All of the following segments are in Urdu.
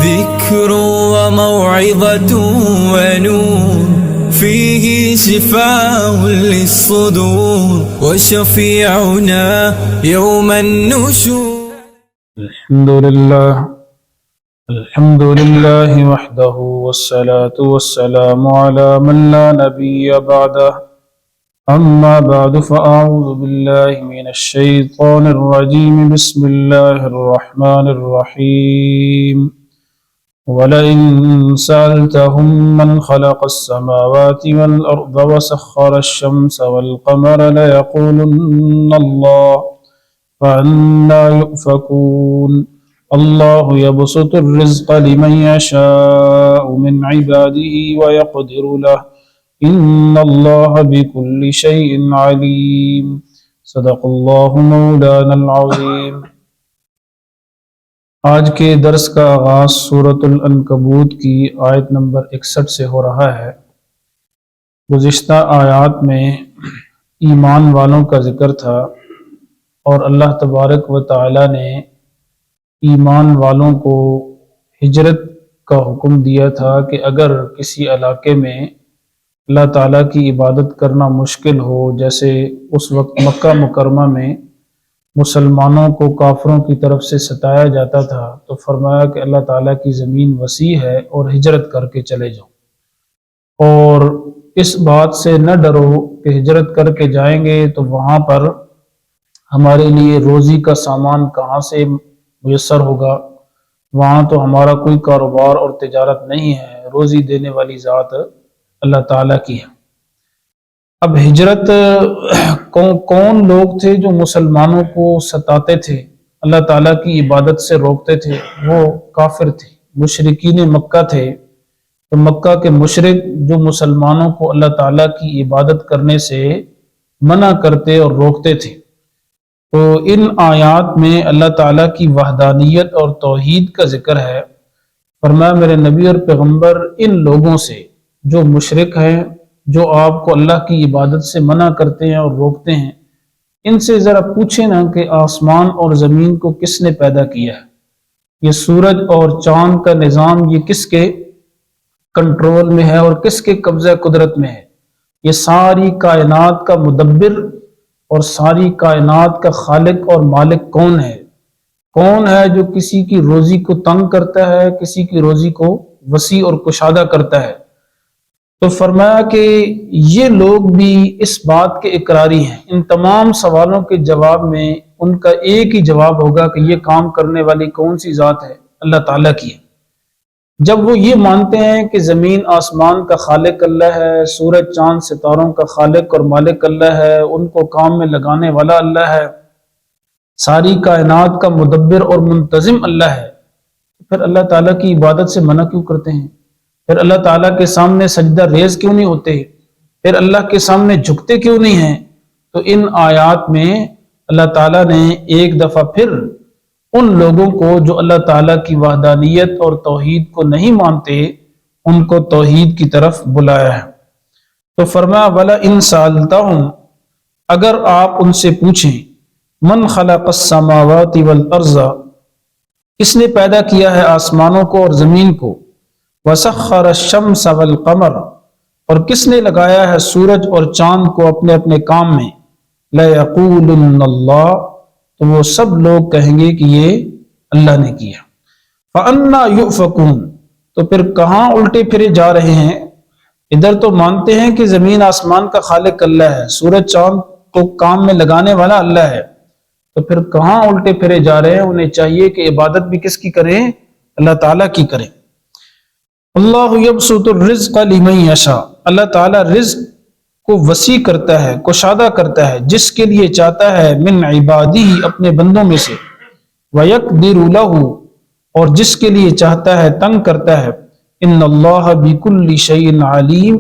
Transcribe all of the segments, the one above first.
ذكر وموعظة ونور فيه شفاء للصدور وشفيعنا يوم النشور. الحمد لله وحده والصلاة والسلام على من لا نبي بعده. أما بعد فأعوذ بالله من الشيطان الرجيم. بسم الله الرحمن الرحيم. ولئن سألتهم من خلق السماوات والأرض وسخر الشمس والقمر ليقولن الله فأنى يؤفكون. الله يبسط الرزق لمن يشاء من عباده ويقدر له إن الله بكل شيء عليم. صدق اللہ مولانا العظیم. آج کے درس کا آغاز سورۃ العنکبوت کی آیت نمبر 61 سے ہو رہا ہے. گزشتہ آیات میں ایمان والوں کا ذکر تھا اور اللہ تبارک و تعالی نے ایمان والوں کو ہجرت کا حکم دیا تھا کہ اگر کسی علاقے میں اللہ تعالیٰ کی عبادت کرنا مشکل ہو، جیسے اس وقت مکہ مکرمہ میں مسلمانوں کو کافروں کی طرف سے ستایا جاتا تھا، تو فرمایا کہ اللہ تعالیٰ کی زمین وسیع ہے اور ہجرت کر کے چلے جاؤ، اور اس بات سے نہ ڈرو کہ ہجرت کر کے جائیں گے تو وہاں پر ہمارے لیے روزی کا سامان کہاں سے میسر ہوگا، وہاں تو ہمارا کوئی کاروبار اور تجارت نہیں ہے، روزی دینے والی ذات اللہ تعالیٰ کی ہے. اب ہجرت کون لوگ تھے جو مسلمانوں کو ستاتے تھے، اللہ تعالیٰ کی عبادت سے روکتے تھے؟ وہ کافر تھے، مشرکین مکہ تھے. تو مکہ کے مشرک جو مسلمانوں کو اللہ تعالیٰ کی عبادت کرنے سے منع کرتے اور روکتے تھے. تو ان آیات میں اللہ تعالیٰ کی وحدانیت اور توحید کا ذکر ہے. فرمایا میرے نبی اور پیغمبر ان لوگوں سے جو مشرک ہیں، جو آپ کو اللہ کی عبادت سے منع کرتے ہیں اور روکتے ہیں، ان سے ذرا پوچھیں نا کہ آسمان اور زمین کو کس نے پیدا کیا ہے، یہ سورج اور چاند کا نظام یہ کس کے کنٹرول میں ہے اور کس کے قبضہ قدرت میں ہے؟ یہ ساری کائنات کا مدبر اور ساری کائنات کا خالق اور مالک کون ہے؟ کون ہے جو کسی کی روزی کو تنگ کرتا ہے، کسی کی روزی کو وسیع اور کشادہ کرتا ہے؟ تو فرمایا کہ یہ لوگ بھی اس بات کے اقراری ہیں. ان تمام سوالوں کے جواب میں ان کا ایک ہی جواب ہوگا کہ یہ کام کرنے والی کون سی ذات ہے؟ اللہ تعالیٰ کی ہے. جب وہ یہ مانتے ہیں کہ زمین آسمان کا خالق اللہ ہے، سورج چاند ستاروں کا خالق اور مالک اللہ ہے، ان کو کام میں لگانے والا اللہ ہے، ساری کائنات کا مدبر اور منتظم اللہ ہے، پھر اللہ تعالیٰ کی عبادت سے منع کیوں کرتے ہیں؟ پھر اللہ تعالیٰ کے سامنے سجدہ ریز کیوں نہیں ہوتے؟ پھر اللہ کے سامنے جھکتے کیوں نہیں ہیں؟ تو ان آیات میں اللہ تعالیٰ نے ایک دفعہ پھر ان لوگوں کو جو اللہ تعالیٰ کی وحدانیت اور توحید کو نہیں مانتے، ان کو توحید کی طرف بلایا ہے. تو فرمایا وَلَئِن سَأَلْتَهُمْ، اگر آپ ان سے پوچھیں من خلق السماوات والارض، کس نے پیدا کیا ہے آسمانوں کو اور زمین کو، وسخر الشمس والقمر، اور کس نے لگایا ہے سورج اور چاند کو اپنے اپنے کام میں، لَيَقُولُنَّ اللَّهُ، تو وہ سب لوگ کہیں گے کہ یہ اللہ نے کیا. فَأَنَّى يُؤْفَكُونَ، تو پھر کہاں الٹے پھرے جا رہے ہیں؟ ادھر تو مانتے ہیں کہ زمین آسمان کا خالق اللہ ہے، سورج چاند کو کام میں لگانے والا اللہ ہے، تو پھر کہاں الٹے پھرے جا رہے ہیں؟ انہیں چاہیے کہ عبادت بھی کس کی کریں؟ اللہ تعالیٰ کی کریں. اللہ یبسط الرزق لمن یشاء، اللہ تعالیٰ رزق کو وسیع کرتا ہے، کشادہ کرتا ہے جس کے لیے چاہتا ہے، من عبادہ، اپنے بندوں میں سے، ویقدر لہ، اور جس کے لیے چاہتا ہے تنگ کرتا ہے. ان اللہ بکل شیء علیم،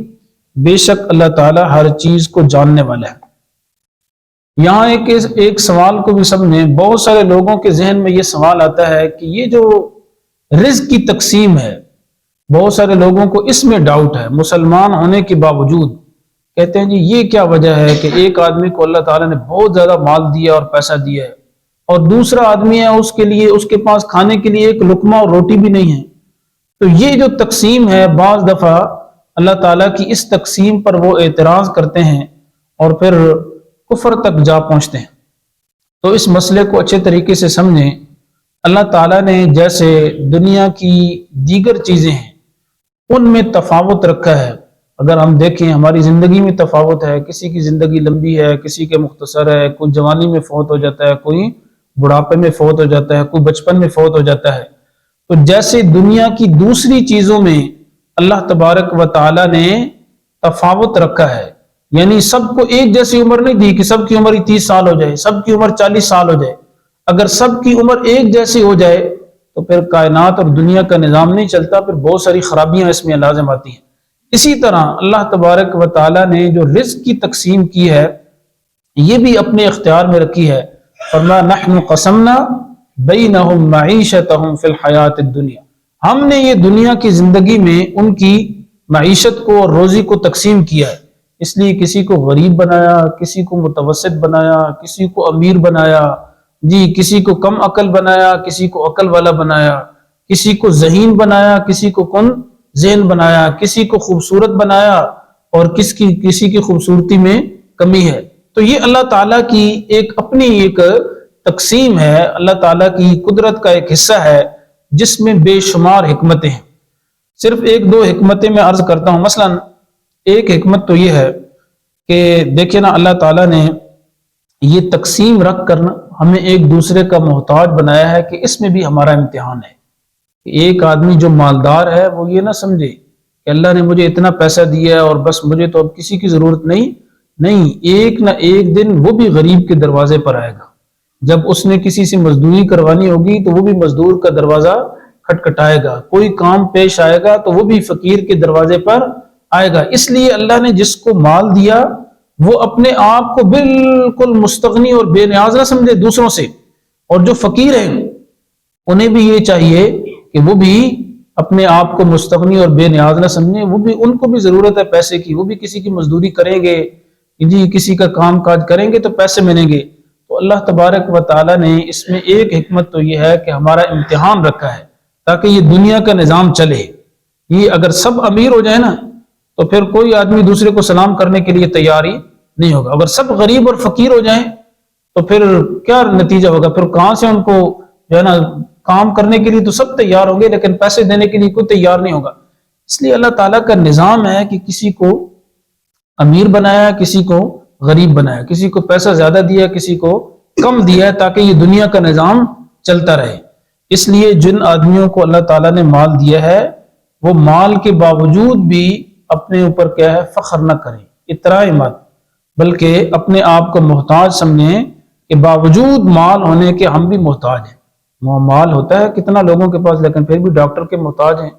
بے شک اللہ تعالیٰ ہر چیز کو جاننے والا ہے. یہاں ایک سوال کو بھی سمجھیں. بہت سارے لوگوں کے ذہن میں یہ سوال آتا ہے کہ یہ جو رزق کی تقسیم ہے، بہت سارے لوگوں کو اس میں ڈاؤٹ ہے، مسلمان ہونے کے باوجود کہتے ہیں جی یہ کیا وجہ ہے کہ ایک آدمی کو اللہ تعالیٰ نے بہت زیادہ مال دیا اور پیسہ دیا ہے، اور دوسرا آدمی ہے اس کے لیے اس کے پاس کھانے کے لیے ایک لقمہ اور روٹی بھی نہیں ہے، تو یہ جو تقسیم ہے، بعض دفعہ اللہ تعالیٰ کی اس تقسیم پر وہ اعتراض کرتے ہیں اور پھر کفر تک جا پہنچتے ہیں۔ تو اس مسئلے کو اچھے طریقے سے سمجھیں۔ اللہ تعالیٰ نے جیسے دنیا کی دیگر چیزیں ہیں ان میں تفاوت رکھا ہے۔ اگر ہم دیکھیں ہماری زندگی میں تفاوت ہے، کسی کی زندگی لمبی ہے، کسی کے مختصر ہے، کوئی جوانی میں فوت ہو جاتا ہے، کوئی بڑھاپے میں فوت ہو جاتا ہے، کوئی بچپن میں فوت ہو جاتا ہے۔ تو جیسے دنیا کی دوسری چیزوں میں اللہ تبارک و تعالیٰ نے تفاوت رکھا ہے، یعنی سب کو ایک جیسی عمر نہیں دی کہ سب کی عمر 30 سال ہو جائے، سب کی عمر 40 سال ہو جائے۔ اگر سب کی عمر ایک جیسی ہو جائے تو پھر کائنات اور دنیا کا نظام نہیں چلتا، پھر بہت ساری خرابیاں اس میں لازم آتی ہیں۔ اسی طرح اللہ تبارک و تعالیٰ نے جو رزق کی تقسیم کی ہے یہ بھی اپنے اختیار میں رکھی ہے۔ فرمایا نحن قسمنا بینہم معیشتہم فی الحیات الدنیا، ہم نے یہ دنیا کی زندگی میں ان کی معیشت کو اور روزی کو تقسیم کیا ہے۔ اس لیے کسی کو غریب بنایا، کسی کو متوسط بنایا، کسی کو امیر بنایا، کسی کو کم عقل بنایا، کسی کو عقل والا بنایا، کسی کو ذہین بنایا، کسی کو کن ذہن بنایا، کسی کو خوبصورت بنایا اور کسی کی خوبصورتی میں کمی ہے۔ تو یہ اللہ تعالیٰ کی ایک اپنی ایک تقسیم ہے، اللہ تعالیٰ کی قدرت کا ایک حصہ ہے جس میں بے شمار حکمتیں ہیں۔ صرف ایک دو حکمتیں میں عرض کرتا ہوں۔ مثلا ایک حکمت تو یہ ہے کہ دیکھیں نا، اللہ تعالیٰ نے یہ تقسیم رکھ کر ہمیں ایک دوسرے کا محتاج بنایا ہے کہ اس میں بھی ہمارا امتحان ہے۔ ایک آدمی جو مالدار ہے وہ یہ نہ سمجھے کہ اللہ نے مجھے اتنا پیسہ دیا ہے اور بس مجھے تو اب کسی کی ضرورت نہیں، ایک نہ ایک دن وہ بھی غریب کے دروازے پر آئے گا۔ جب اس نے کسی سے مزدوری کروانی ہوگی تو وہ بھی مزدور کا دروازہ کھٹکھٹائے گا، کوئی کام پیش آئے گا تو وہ بھی فقیر کے دروازے پر آئے گا۔ اس لیے اللہ نے جس کو مال دیا وہ اپنے آپ کو بالکل مستغنی اور بے نیاز نہ سمجھے دوسروں سے، اور جو فقیر ہیں انہیں بھی یہ چاہیے کہ وہ بھی اپنے آپ کو مستغنی اور بے نیاز نہ سمجھیں، ان کو بھی ضرورت ہے پیسے کی، وہ بھی کسی کی مزدوری کریں گے، کسی کا کام کاج کریں گے تو پیسے ملیں گے۔ تو اللہ تبارک و تعالیٰ نے اس میں ایک حکمت تو یہ ہے کہ ہمارا امتحان رکھا ہے تاکہ یہ دنیا کا نظام چلے۔ یہ اگر سب امیر ہو جائے نا تو پھر کوئی آدمی دوسرے کو سلام کرنے کے لیے تیار ہی نہیں ہوگا۔ اگر سب غریب اور فقیر ہو جائیں تو پھر کیا نتیجہ ہوگا؟ پھر کہاں سے ان کو جو ہے نا کام کرنے کے لیے تو سب تیار ہوں گے لیکن پیسے دینے کے لیے کوئی تیار نہیں ہوگا۔ اس لیے اللہ تعالیٰ کا نظام ہے کہ کسی کو امیر بنایا، کسی کو غریب بنایا، کسی کو پیسہ زیادہ دیا، کسی کو کم دیا، تاکہ یہ دنیا کا نظام چلتا رہے۔ اس لیے جن آدمیوں کو اللہ تعالیٰ نے مال دیا ہے وہ مال کے باوجود بھی اپنے اوپر کیا ہے، فخر نہ کریں، اترائیں مت، بلکہ اپنے آپ کو محتاج سمجھیں کہ باوجود مال ہونے کے ہم بھی محتاج ہیں۔ وہ مال ہوتا ہے کتنا لوگوں کے پاس، لیکن پھر بھی ڈاکٹر کے محتاج ہیں،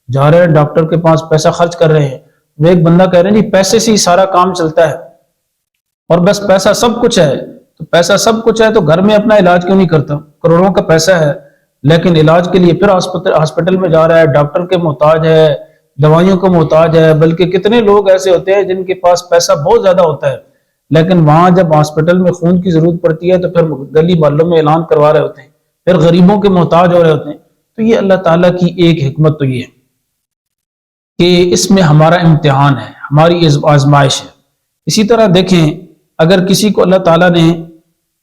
جا رہے ہیں ڈاکٹر کے پاس پیسہ خرچ کر رہے ہیں۔ وہ ایک بندہ کہہ رہے ہیں جی پیسے سے ہی سارا کام چلتا ہے اور بس پیسہ سب کچھ ہے، تو پیسہ سب کچھ ہے تو گھر میں اپنا علاج کیوں نہیں کرتا؟ کروڑوں کا پیسہ ہے لیکن علاج کے لیے پھر ہاسپٹل میں جا رہا ہے، ڈاکٹر کے محتاج ہے، دوائیوں کا محتاج ہے۔ بلکہ کتنے لوگ ایسے ہوتے ہیں جن کے پاس پیسہ بہت زیادہ ہوتا ہے لیکن وہاں جب ہاسپٹل میں خون کی ضرورت پڑتی ہے تو پھر گلی محلوں میں اعلان کروا رہے ہوتے ہیں، پھر غریبوں کے محتاج ہو رہے ہوتے ہیں۔ تو یہ اللہ تعالیٰ کی ایک حکمت تو یہ ہے کہ اس میں ہمارا امتحان ہے، ہماری آزمائش ہے۔ اسی طرح دیکھیں اگر کسی کو اللہ تعالیٰ نے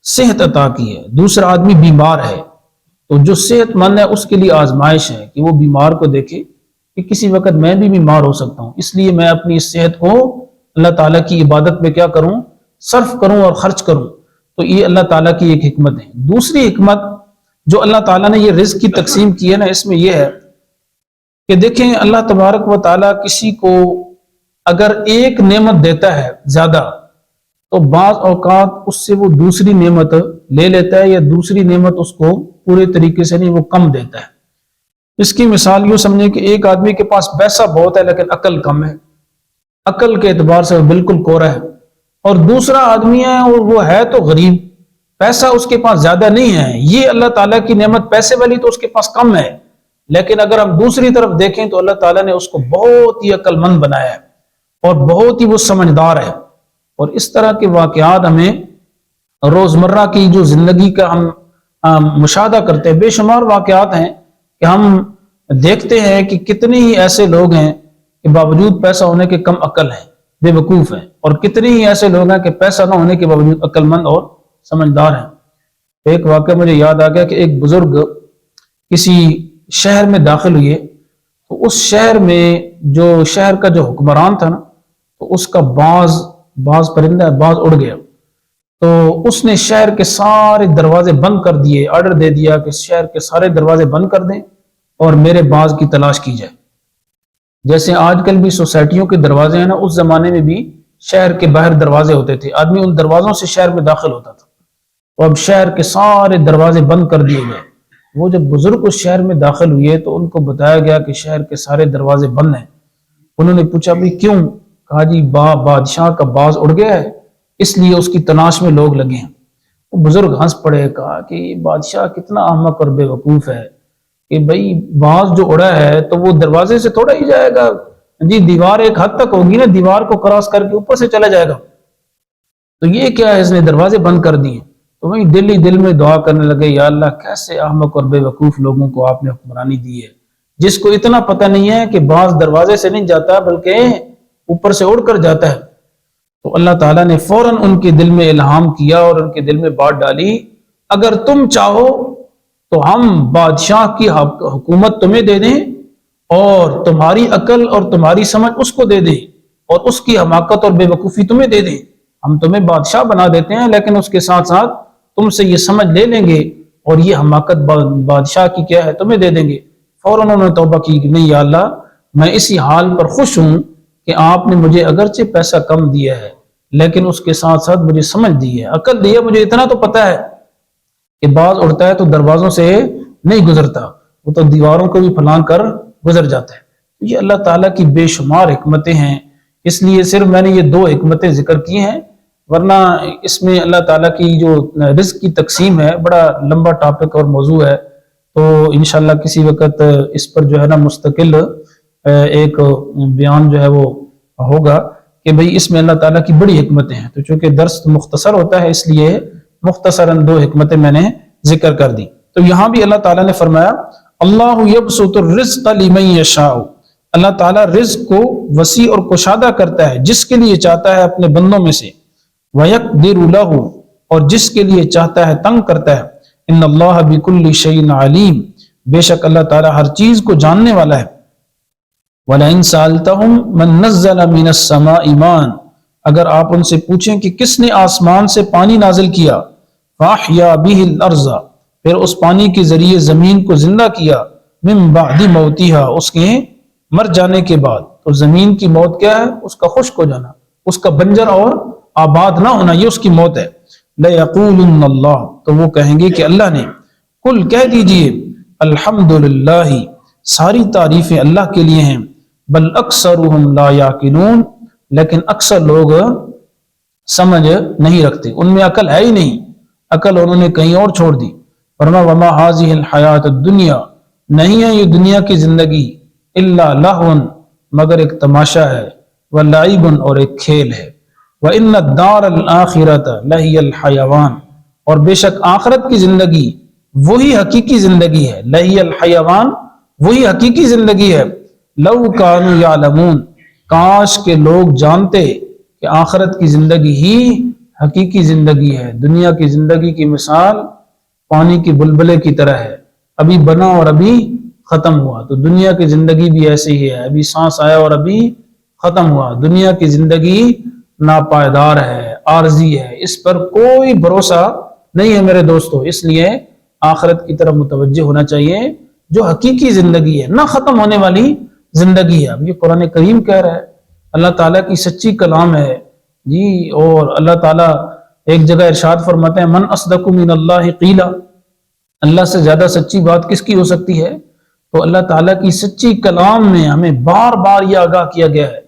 صحت عطا کی ہے، دوسرا آدمی بیمار ہے، تو جو صحت مند ہے اس کے لیے آزمائش ہے کہ وہ بیمار کو دیکھے کہ کسی وقت میں بھی بیمار ہو سکتا ہوں، اس لیے میں اپنی اس صحت کو اللہ تعالیٰ کی عبادت میں کیا کروں، صرف کروں اور خرچ کروں۔ تو یہ اللہ تعالیٰ کی ایک حکمت ہے۔ دوسری حکمت جو اللہ تعالیٰ نے یہ رزق کی تقسیم کی ہے نا، اس میں یہ ہے کہ دیکھیں اللہ تبارک و تعالیٰ کسی کو اگر ایک نعمت دیتا ہے زیادہ تو بعض اوقات اس سے وہ دوسری نعمت لے لیتا ہے یا دوسری نعمت اس کو پورے طریقے سے نہیں، وہ کم دیتا ہے۔ اس کی مثال یوں سمجھیں کہ ایک آدمی کے پاس پیسہ بہت ہے لیکن عقل کم ہے، عقل کے اعتبار سے وہ بالکل کوڑا ہے، اور دوسرا آدمی ہے اور وہ ہے تو غریب، پیسہ اس کے پاس زیادہ نہیں ہے۔ یہ اللہ تعالیٰ کی نعمت پیسے والی تو اس کے پاس کم ہے، لیکن اگر ہم دوسری طرف دیکھیں تو اللہ تعالیٰ نے اس کو بہت ہی عقل مند بنایا ہے اور بہت ہی وہ سمجھدار ہے۔ اور اس طرح کے واقعات ہمیں روزمرہ کی جو زندگی کا ہم مشاہدہ کرتے ہیں، بے شمار واقعات ہیں کہ ہم دیکھتے ہیں کہ کتنے ہی ایسے لوگ ہیں کہ باوجود پیسہ ہونے کے کم عقل ہیں، بے وقوف ہیں، اور کتنے ہی ایسے لوگ ہیں کہ پیسہ نہ ہونے کے باوجود عقل مند اور سمجھدار ہیں۔ ایک واقعہ مجھے یاد آ گیا کہ ایک بزرگ کسی شہر میں داخل ہوئے، تو اس شہر میں جو شہر کا جو حکمران تھا نا، تو اس کا بعض پرندہ باز اڑ گیا، تو اس نے شہر کے سارے دروازے بند کر دیے، آرڈر دے دیا کہ شہر کے سارے دروازے بند کر دیں اور میرے باز کی تلاش کی جائے۔ جیسے آج کل بھی سوسائٹیوں کے دروازے ہیں نا، اس زمانے میں بھی شہر کے باہر دروازے ہوتے تھے، آدمی ان دروازوں سے شہر میں داخل ہوتا تھا، تو اب شہر کے سارے دروازے بند کر دیے گئے۔ وہ جب بزرگ اس شہر میں داخل ہوئے تو ان کو بتایا گیا کہ شہر کے سارے دروازے بند ہیں۔ انہوں نے پوچھا بھی کیوں؟ کہا جی بادشاہ کا باز اڑ گیا ہے، اس لیے اس کی تلاش میں لوگ لگے ہیں۔ وہ بزرگ ہنس پڑے، کہا کہ بادشاہ کتنا احمق اور بے وقوف ہے کہ بھئی باز جو اڑا ہے تو وہ دروازے سے تھوڑا ہی جائے گا، جی دیوار ایک حد تک ہوگی نا، دیوار کو کراس کر کے اوپر سے چلا جائے گا، تو یہ کیا ہے، اس نے دروازے بند کر دیے۔ تو وہی دل ہی دل میں دعا کرنے لگے، یا اللہ کیسے احمق اور بے وقوف لوگوں کو آپ نے حکمرانی دی ہے، جس کو اتنا پتہ نہیں ہے کہ باز دروازے سے نہیں جاتا بلکہ اوپر سے اڑ کر جاتا ہے۔ تو اللہ تعالیٰ نے فوراً ان کے دل میں الہام کیا اور ان کے دل میں بات ڈالی، اگر تم چاہو تو ہم بادشاہ کی حکومت تمہیں دے دیں اور تمہاری عقل اور تمہاری سمجھ اس کو دے دیں اور اس کی حماقت اور بے وقوفی تمہیں دے دیں، ہم تمہیں بادشاہ بنا دیتے ہیں، لیکن اس کے ساتھ ساتھ تم سے یہ سمجھ لے لیں گے اور یہ حماقت بادشاہ کی کیا ہے تمہیں دے دیں گے۔ فوراً انہوں نے توبہ کی کہ نہیں یا اللہ، میں اسی حال پر خوش ہوں کہ آپ نے مجھے اگرچہ پیسہ کم دیا ہے لیکن اس کے ساتھ ساتھ مجھے سمجھ دی ہے، عقل دی ہے، مجھے اتنا تو پتہ ہے کہ باز اڑتا ہے تو دروازوں سے نہیں گزرتا، وہ تو دیواروں کو بھی پھلانگ کر گزر جاتا ہے۔ یہ اللہ تعالیٰ کی بے شمار حکمتیں ہیں، اس لیے صرف میں نے یہ 2 حکمتیں ذکر کی ہیں، ورنہ اس میں اللہ تعالیٰ کی جو رزق کی تقسیم ہے بڑا لمبا ٹاپک اور موضوع ہے، تو انشاءاللہ کسی وقت اس پر جو ہے نا مستقل ایک بیان جو ہے وہ ہوگا کہ بھئی اس میں اللہ تعالیٰ کی بڑی حکمتیں ہیں۔ تو چونکہ درس مختصر ہوتا ہے اس لیے مختصراً 2 حکمتیں میں نے ذکر کر دی۔ تو یہاں بھی اللہ تعالیٰ نے فرمایا اللہ یبسط الرزق لمن یشاء، اللہ تعالیٰ رزق کو وسیع اور کشادہ کرتا ہے جس کے لیے چاہتا ہے اپنے بندوں میں سے، وَيَقْدِرُ لَهُ، اور جس کے لیے چاہتا ہے تنگ کرتا ہے، ان اللہ بكل شيء علیم، بے شک اللہ تعالیٰ ہر چیز کو جاننے والا ہے۔ وَلَئِن سَأَلْتَهُمْ مَن نَزَّلَ مِنَ السَّمَاءِ مَاءً، اگر آپ ان سے پوچھیں کہ کس نے آسمان سے پانی نازل کیا، فَأَحْيَا بِهِ الْأَرْضَ، پھر اس پانی کے ذریعے زمین کو زندہ کیا، مِن بَعْدِ مَوْتِهَا، اس کے مر جانے کے بعد۔ تو زمین کی موت کیا ہے؟ اس کا خشک ہو جانا، اس کا بنجر اور آباد نہ ہونا، یہ اس کی موت ہے۔ لَيَقُولُنَّ اللَّهُ، تو وہ کہیں گے کہ اللہ نے۔ قل کہہ دیجئے الحمدللہ، ساری تعریفیں اللہ کے لیے ہیں، بل اکثرهم لا یعقلون، لیکن اکثر لوگ سمجھ نہیں رکھتے، ان میں عقل ہے ہی نہیں، عقل انہوں نے کہیں اور چھوڑ دی۔ فرمایا وما هذه الحیات الدنیا، نہیں ہے یہ دنیا کی زندگی، الا لہو، مگر ایک تماشا ہے، ولعب، اور ایک کھیل ہے، وَإِنَّ الدَّارَ الْآخِرَةَ لَهِيَ الْحَيَوَانُ، اور بے شک آخرت کی زندگی وہی حقیقی زندگی ہے، لَهِيَ الْحَيَوَانُ، وہی حقیقی زندگی ہے، لَوْ كَانُوا يَعْلَمُونَ، کاش کے لوگ جانتے کہ آخرت کی زندگی ہی حقیقی زندگی ہے۔ دنیا کی زندگی کی مثال پانی کی بلبلے کی طرح ہے، ابھی بنا اور ابھی ختم ہوا، تو دنیا کی زندگی بھی ایسے ہی ہے، ابھی سانس آیا اور ابھی ختم ہوا۔ دنیا کی زندگی ناپائیدار ہے، عارضی ہے، اس پر کوئی بھروسہ نہیں ہے میرے دوستو، اس لیے آخرت کی طرف متوجہ ہونا چاہیے، جو حقیقی زندگی ہے، نہ ختم ہونے والی زندگی ہے۔ اب یہ قرآن کریم کہہ رہا ہے، اللہ تعالیٰ کی سچی کلام ہے جی، اور اللہ تعالیٰ ایک جگہ ارشاد فرماتے ہیں من اصدق من اللہ قیلا، اللہ سے زیادہ سچی بات کس کی ہو سکتی ہے؟ تو اللہ تعالیٰ کی سچی کلام میں ہمیں بار بار یہ آگاہ کیا گیا ہے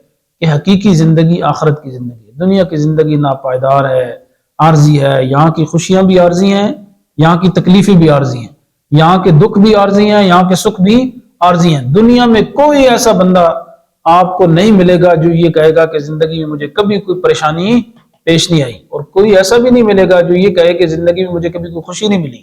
کہ حقیقی زندگی آخرت کی زندگی ہے۔ دنیا کی زندگی ناپائیدار ہے، عارضی ہے، یہاں کی خوشیاں بھی عارضی ہیں، یہاں کی تکلیفیں بھی عارضی ہیں، یہاں کے دکھ بھی عارضی ہیں، یہاں کے سکھ بھی عارضی ہیں۔ دنیا میں کوئی ایسا بندہ آپ کو نہیں ملے گا جو یہ کہے گا کہ زندگی میں مجھے کبھی کوئی پریشانی پیش نہیں آئی، اور کوئی ایسا بھی نہیں ملے گا جو یہ کہے کہ زندگی میں مجھے کبھی کوئی خوشی نہیں ملی۔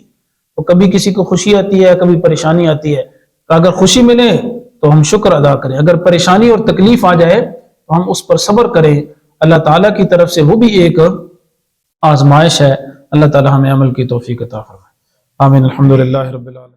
تو کبھی کسی کو خوشی آتی ہے، کبھی پریشانی آتی ہے، تو اگر خوشی ملے تو ہم شکر ادا کریں، اگر پریشانی اور تکلیف آ جائے تو ہم اس پر صبر کریں۔ اللہ تعالیٰ کی طرف سے وہ بھی ایک آزمائش ہے۔ اللہ تعالیٰ ہمیں عمل کی توفیق عطا فرمائے۔ آمین۔ الحمدللہ رب العالمین۔